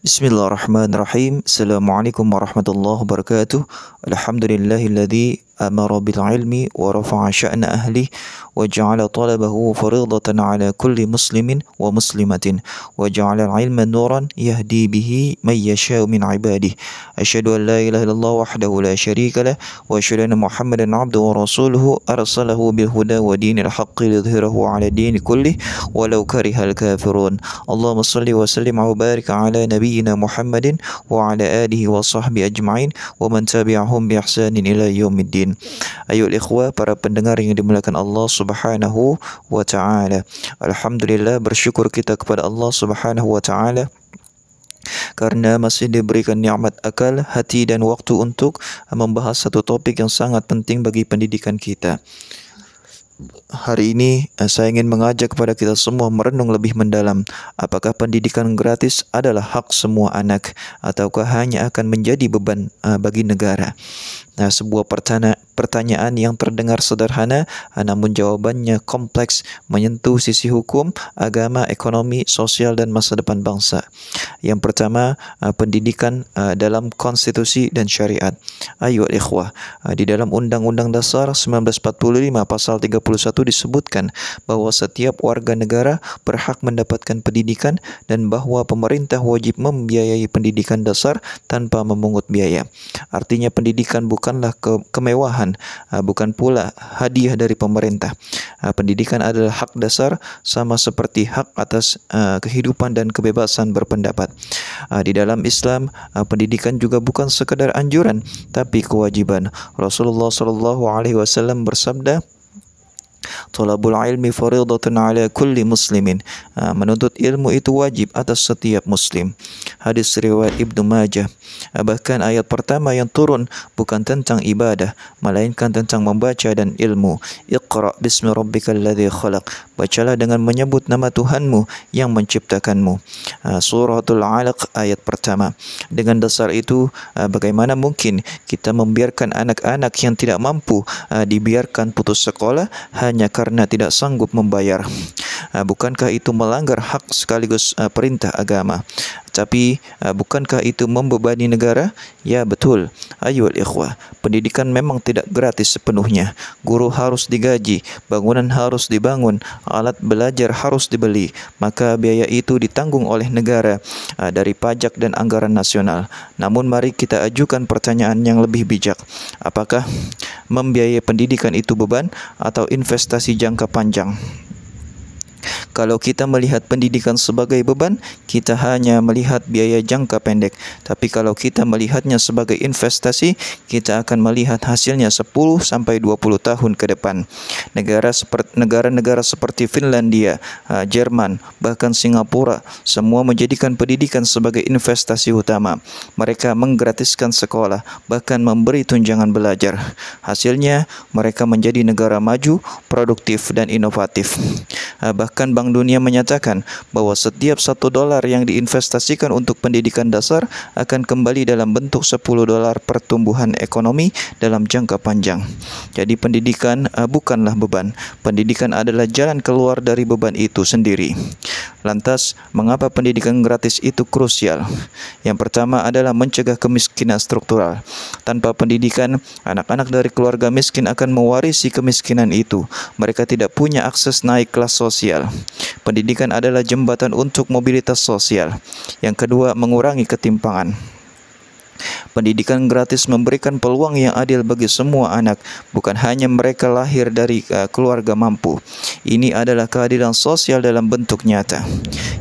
Bismillahirrahmanirrahim. Assalamualaikum warahmatullahi wabarakatuh. Alhamdulillahilladzi amara bil ilmi wa rafa'a sya'na ahli wa ja'ala talabahu faridatan ala kulli muslimin wa muslimatin wa ja'ala al-ilma nuran yahdi bihi man yasha'u min ibadihi. Asyhadu an la ilaha illallah wahdahu la syarika lah wa asyhadu anna Muhammadan 'abduhu wa rasuluhu arsalahu bil huda wa dinil haqqi lidhhirahu 'ala dini kullih walau karihal kafirun. Allahumma shalli wa sallim wa barik ala nabiyyina Muhammadin wa ala alihi wa sahbihi ajma'in wa man tabi'ahum bi ihsanin ila yaumiddin. Ayuhal ikhwah, para pendengar yang dimuliakan Allah Subhanahu wa taala. Alhamdulillah, bersyukur kita kepada Allah Subhanahu wa taala karena masih diberikan nikmat akal, hati dan waktu untuk membahas satu topik yang sangat penting bagi pendidikan kita. Hari ini saya ingin mengajak kepada kita semua merenung lebih mendalam, apakah pendidikan gratis adalah hak semua anak ataukah hanya akan menjadi beban bagi negara. Nah, sebuah pertanyaan yang terdengar sederhana, namun jawabannya kompleks, menyentuh sisi hukum, agama, ekonomi, sosial dan masa depan bangsa. Yang pertama, pendidikan dalam konstitusi dan syariat. Ayuhal ikhwah, di dalam Undang-Undang Dasar 1945 pasal 31 disebutkan bahwa setiap warga negara berhak mendapatkan pendidikan dan bahwa pemerintah wajib membiayai pendidikan dasar tanpa memungut biaya. Artinya pendidikan bukanlah kemewahan, bukan pula hadiah dari pemerintah. Pendidikan adalah hak dasar sama seperti hak atas kehidupan dan kebebasan berpendapat. Di dalam Islam, pendidikan juga bukan sekadar anjuran tapi kewajiban. Rasulullah SAW bersabda, "Thalabul ilmi faridatun ala kulli muslimin." Menuntut ilmu itu wajib atas setiap muslim. Hadis riwayat Ibnu Majah. Bahkan ayat pertama yang turun bukan tentang ibadah, melainkan tentang membaca dan ilmu. Iqra bismi rabbikal ladzi khalaq. Bacalah dengan menyebut nama Tuhanmu yang menciptakanmu. Suratul Alaq ayat pertama. Dengan dasar itu, bagaimana mungkin kita membiarkan anak-anak yang tidak mampu dibiarkan putus sekolah hanya karena tidak sanggup membayar? Bukankah itu melanggar hak sekaligus perintah agama? Tapi bukankah itu membebani negara? Ya, betul. Ayuhal ikhwah, pendidikan memang tidak gratis sepenuhnya. Guru harus digaji, bangunan harus dibangun, alat belajar harus dibeli. Maka biaya itu ditanggung oleh negara dari pajak dan anggaran nasional. Namun mari kita ajukan pertanyaan yang lebih bijak. Apakah membiayai pendidikan itu beban atau investasi jangka panjang? Kalau kita melihat pendidikan sebagai beban, kita hanya melihat biaya jangka pendek. Tapi kalau kita melihatnya sebagai investasi, kita akan melihat hasilnya 10 sampai 20 tahun ke depan. Negara-negara seperti Finlandia, Jerman, bahkan Singapura, semua menjadikan pendidikan sebagai investasi utama. Mereka menggratiskan sekolah, bahkan memberi tunjangan belajar. Hasilnya, mereka menjadi negara maju, produktif dan inovatif. Bahkan Bank Dunia menyatakan bahwa setiap $1 yang diinvestasikan untuk pendidikan dasar akan kembali dalam bentuk $10 pertumbuhan ekonomi dalam jangka panjang. Jadi pendidikan bukanlah beban. Pendidikan adalah jalan keluar dari beban itu sendiri. Lantas, mengapa pendidikan gratis itu krusial? Yang pertama adalah mencegah kemiskinan struktural. Tanpa pendidikan, anak-anak dari keluarga miskin akan mewarisi kemiskinan itu. Mereka tidak punya akses naik kelas sosial. Pendidikan adalah jembatan untuk mobilitas sosial. Yang kedua, mengurangi ketimpangan. Pendidikan gratis memberikan peluang yang adil bagi semua anak, bukan hanya mereka lahir dari keluarga mampu. Ini adalah keadilan sosial dalam bentuk nyata.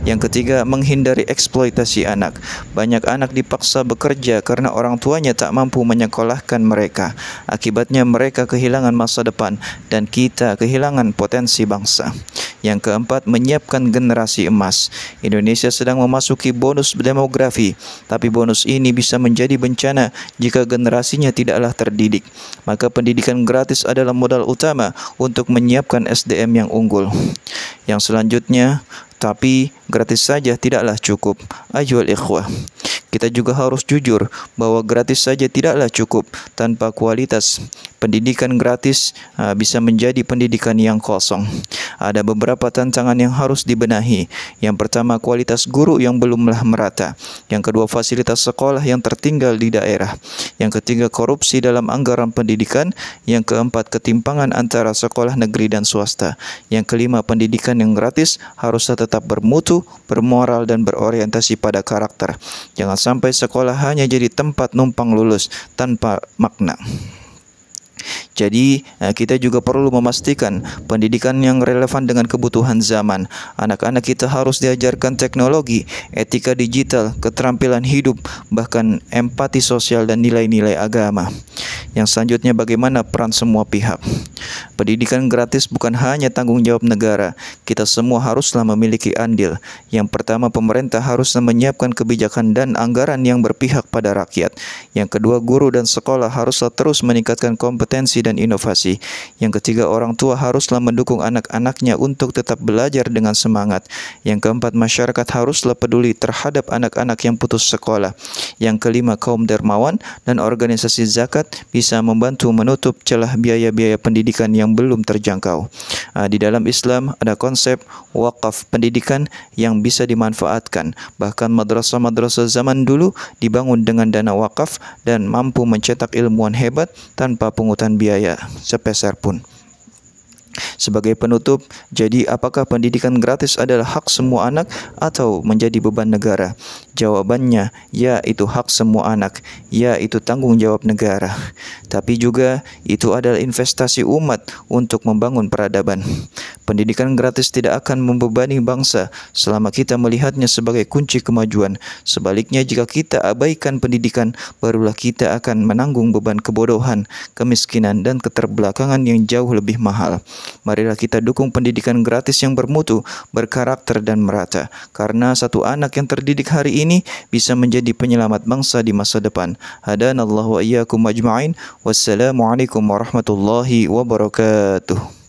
Yang ketiga, menghindari eksploitasi anak. Banyak anak dipaksa bekerja karena orang tuanya tak mampu menyekolahkan mereka. Akibatnya mereka kehilangan masa depan dan kita kehilangan potensi bangsa. Yang keempat, menyiapkan generasi emas. Indonesia sedang memasuki bonus demografi, tapi bonus ini bisa menjadi bencana jika generasinya tidaklah terdidik. Maka pendidikan gratis adalah modal utama untuk menyiapkan SDM yang unggul. Yang selanjutnya, tapi gratis saja tidaklah cukup. Ayuhal ikhwah, kita juga harus jujur bahwa gratis saja tidaklah cukup tanpa kualitas. pendidikan gratis bisa menjadi pendidikan yang kosong. Ada beberapa tantangan yang harus dibenahi. Yang pertama, kualitas guru yang belumlah merata. Yang kedua, fasilitas sekolah yang tertinggal di daerah. Yang ketiga, korupsi dalam anggaran pendidikan. Yang keempat, ketimpangan antara sekolah negeri dan swasta. Yang kelima, pendidikan yang gratis haruslah tetap bermutu, bermoral, dan berorientasi pada karakter. Jangan sampai sekolah hanya jadi tempat numpang lulus tanpa makna. Jadi, kita juga perlu memastikan pendidikan yang relevan dengan kebutuhan zaman. Anak-anak kita harus diajarkan teknologi, etika digital, keterampilan hidup, bahkan empati sosial dan nilai-nilai agama. Yang selanjutnya, bagaimana peran semua pihak. Pendidikan gratis bukan hanya tanggung jawab negara. Kita semua haruslah memiliki andil. Yang pertama, pemerintah haruslah menyiapkan kebijakan dan anggaran yang berpihak pada rakyat. Yang kedua, guru dan sekolah haruslah terus meningkatkan kompetensi dan inovasi. Yang ketiga, orang tua haruslah mendukung anak-anaknya untuk tetap belajar dengan semangat. Yang keempat, masyarakat haruslah peduli terhadap anak-anak yang putus sekolah. Yang kelima, kaum dermawan dan organisasi zakat bisa membantu menutup celah biaya-biaya pendidikan yang belum terjangkau. Di dalam Islam ada konsep wakaf pendidikan yang bisa dimanfaatkan. Bahkan madrasah-madrasah zaman dulu dibangun dengan dana wakaf dan mampu mencetak ilmuwan hebat tanpa pungutan biaya sepeser pun. Sebagai penutup, jadi apakah pendidikan gratis adalah hak semua anak atau menjadi beban negara? Jawabannya, ya, itu hak semua anak, ya, itu tanggung jawab negara. Tapi juga itu adalah investasi umat untuk membangun peradaban. Pendidikan gratis tidak akan membebani bangsa selama kita melihatnya sebagai kunci kemajuan. Sebaliknya, jika kita abaikan pendidikan, barulah kita akan menanggung beban kebodohan, kemiskinan, dan keterbelakangan yang jauh lebih mahal. Marilah kita dukung pendidikan gratis yang bermutu, berkarakter, dan merata. Karena satu anak yang terdidik hari ini bisa menjadi penyelamat bangsa di masa depan. Hadanallahu wa iyyakum ajma'in. Wassalamualaikum warahmatullahi wabarakatuh.